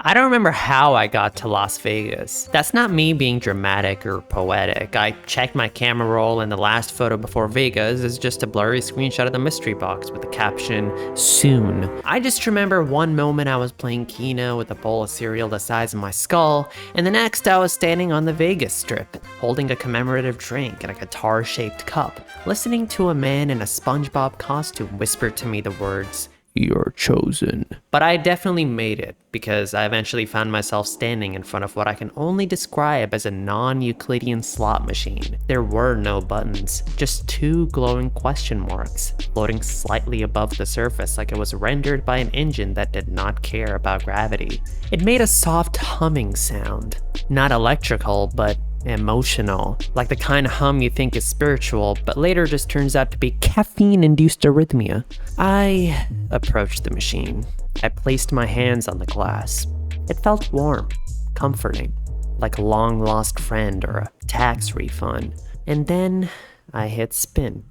I don't remember how I got to Las Vegas. That's not me being dramatic or poetic. I checked my camera roll and the last photo before Vegas is just a blurry screenshot of the mystery box with the caption, "Soon." I just remember one moment I was playing Keno with a bowl of cereal the size of my skull, and the next I was standing on the Vegas Strip, holding a commemorative drink in a guitar-shaped cup, listening to a man in a SpongeBob costume whisper to me the words, "You're chosen." But I definitely made it, because I eventually found myself standing in front of what I can only describe as a non-Euclidean slot machine. There were no buttons, just two glowing question marks, floating slightly above the surface like it was rendered by an engine that did not care about gravity. It made a soft humming sound. Not electrical, but emotional, like the kind of hum you think is spiritual, but later just turns out to be caffeine-induced arrhythmia. I approached the machine. I placed my hands on the glass. It felt warm, comforting, like a long-lost friend or a tax refund. And then I hit spin.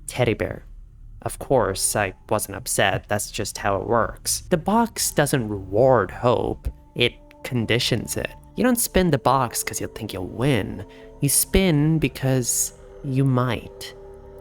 Teddy bear. Of course, I wasn't upset. That's just how it works. The box doesn't reward hope. It conditions it. You don't spin the box because you think you'll win. You spin because you might.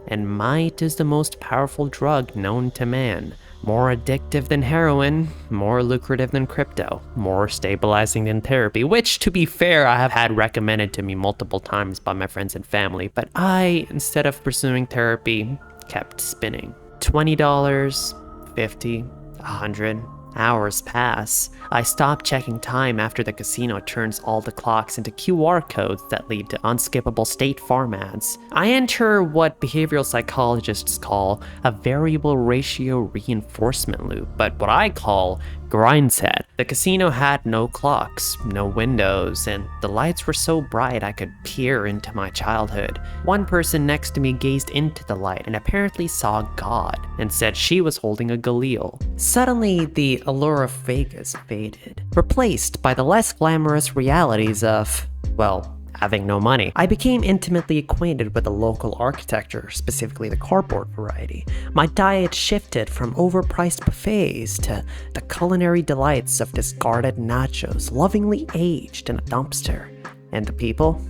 And might is the most powerful drug known to man. More addictive than heroin, more lucrative than crypto, more stabilizing than therapy, which, to be fair, I have had recommended to me multiple times by my friends and family, but I, instead of pursuing therapy, kept spinning. $20, $50, $100. Hours pass. I stop checking time after the casino turns all the clocks into QR codes that lead to unskippable State Farm ads. I enter what behavioral psychologists call a variable ratio reinforcement loop, but what I call grind set. The casino had no clocks, no windows, and the lights were so bright I could peer into my childhood. One person next to me gazed into the light and apparently saw God and said she was holding a Galil. Suddenly, the allure of Vegas faded, replaced by the less glamorous realities of, well, having no money. I became intimately acquainted with the local architecture, specifically the cardboard variety. My diet shifted from overpriced buffets to the culinary delights of discarded nachos, lovingly aged in a dumpster. And the people?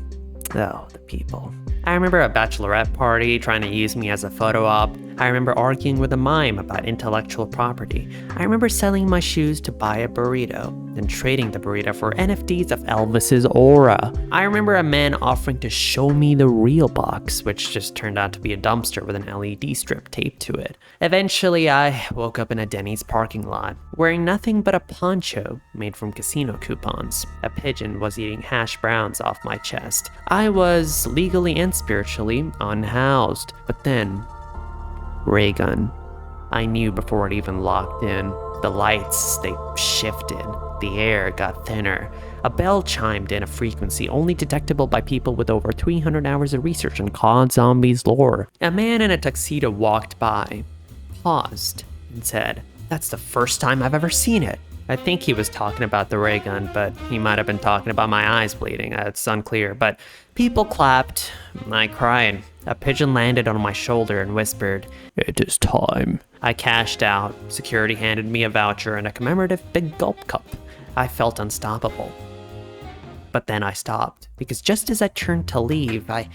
Oh, the people. I remember a bachelorette party trying to use me as a photo op. I remember arguing with a mime about intellectual property. I remember selling my shoes to buy a burrito, then trading the burrito for NFTs of Elvis's aura. I remember a man offering to show me the real box, which just turned out to be a dumpster with an LED strip taped to it. Eventually, I woke up in a Denny's parking lot, wearing nothing but a poncho made from casino coupons. A pigeon was eating hash browns off my chest. I was legally and spiritually unhoused, but then ray gun. I knew before it even locked in. The lights, they shifted. The air got thinner. A bell chimed in a frequency only detectable by people with over 300 hours of research on COD Zombies lore. A man in a tuxedo walked by, paused, and said, "That's the first time I've ever seen it." I think he was talking about the ray gun, but he might have been talking about my eyes bleeding. It's unclear, but people clapped. I cried. A pigeon landed on my shoulder and whispered, "It is time." I cashed out. Security handed me a voucher and a commemorative big gulp cup. I felt unstoppable. But then I stopped, because just as I turned to leave, I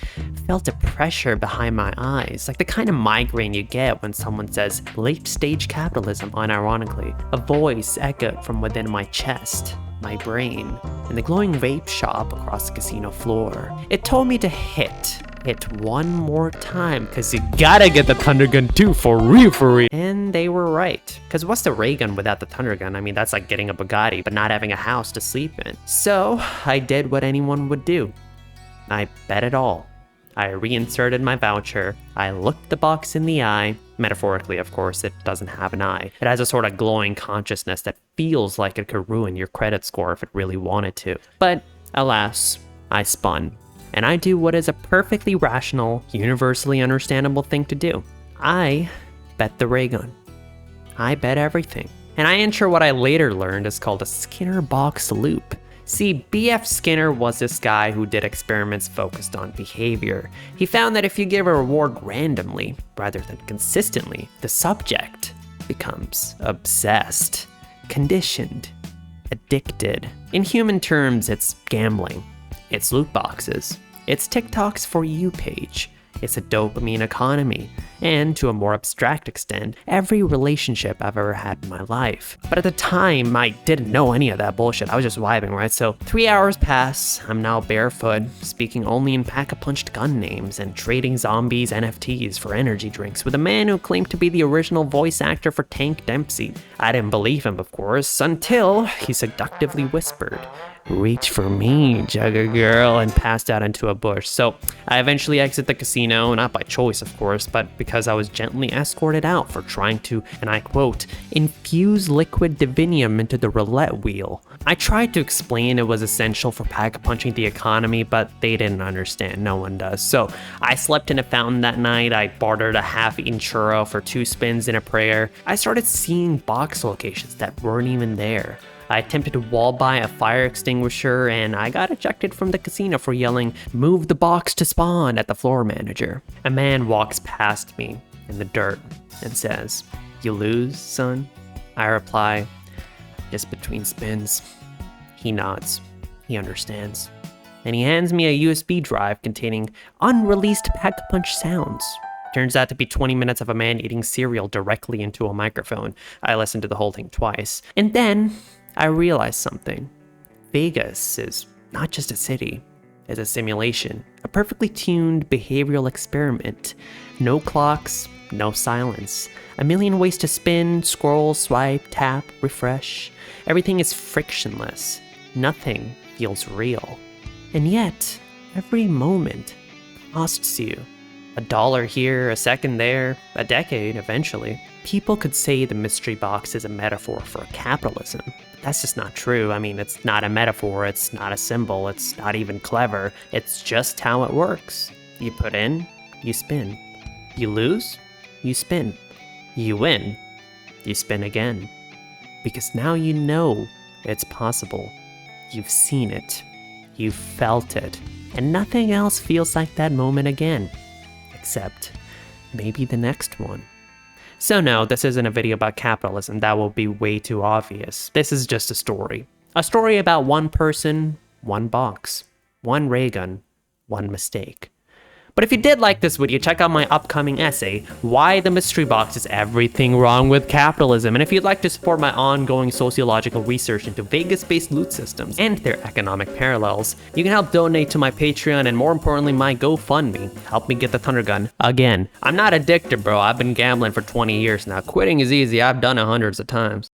felt a pressure behind my eyes, like the kind of migraine you get when someone says late-stage capitalism unironically. A voice echoed from within my chest, my brain, in the glowing vape shop across the casino floor. It told me to hit one more time, because you gotta get the Thunder Gun too, for real. And they were right. Because what's the ray gun without the Thunder Gun? I mean, that's like getting a Bugatti, but not having a house to sleep in. So, I did what anyone would do. I bet it all. I reinserted my voucher. I looked the box in the eye. Metaphorically, of course, it doesn't have an eye. It has a sort of glowing consciousness that feels like it could ruin your credit score if it really wanted to. But, alas, I spun. And I do what is a perfectly rational, universally understandable thing to do. I bet the ray gun. I bet everything. And I enter what I later learned is called a Skinner box loop. See, B.F. Skinner was this guy who did experiments focused on behavior. He found that if you give a reward randomly, rather than consistently, the subject becomes obsessed, conditioned, addicted. In human terms, it's gambling. It's loot boxes. It's TikTok's For You page. It's a dopamine economy, and to a more abstract extent, every relationship I've ever had in my life. But at the time, I didn't know any of that bullshit. I was just vibing, right? So 3 hours pass, I'm now barefoot, speaking only in pack-a-punched gun names and trading zombies NFTs for energy drinks with a man who claimed to be the original voice actor for Tank Dempsey. I didn't believe him, of course, until he seductively whispered, "Reach for me, Jugger girl," and passed out into a bush. So I eventually exit the casino, not by choice, of course, but because I was gently escorted out for trying to, and I quote, "infuse liquid divinium into the roulette wheel." I tried to explain it was essential for pack-a-punching the economy, but they didn't understand. No one does. So I slept in a fountain that night. I bartered a half-eaten churro for 2 spins and a prayer. I started seeing box locations that weren't even there. I attempted to wall buy a fire extinguisher, and I got ejected from the casino for yelling, "Move the box to spawn," at the floor manager. A man walks past me in the dirt and says, "You lose, son?" I reply, "Just between spins." He nods. He understands. And he hands me a USB drive containing unreleased pack-a-punch sounds. Turns out to be 20 minutes of a man eating cereal directly into a microphone. I listened to the whole thing twice. And then I realized something. Vegas is not just a city, it's a simulation, a perfectly tuned behavioral experiment. No clocks, no silence, a million ways to spin, scroll, swipe, tap, refresh. Everything is frictionless. Nothing feels real. And yet, every moment costs you. $1 here, a second there, a decade eventually. People could say the mystery box is a metaphor for capitalism. But that's just not true. I mean, it's not a metaphor, it's not a symbol, it's not even clever. It's just how it works. You put in, you spin. You lose, you spin. You win, you spin again. Because now you know it's possible. You've seen it. You've felt it. And nothing else feels like that moment again. Except maybe the next one. So no, this isn't a video about capitalism. That will be way too obvious. This is just a story. A story about one person, one box, one ray gun, one mistake. But if you did like this video, check out my upcoming essay, Why the Mystery Box is Everything Wrong with Capitalism. And if you'd like to support my ongoing sociological research into Vegas-based loot systems and their economic parallels, you can help donate to my Patreon and more importantly, my GoFundMe. Help me get the Thunder Gun again. I'm not addicted, bro. I've been gambling for 20 years now. Quitting is easy. I've done it hundreds of times.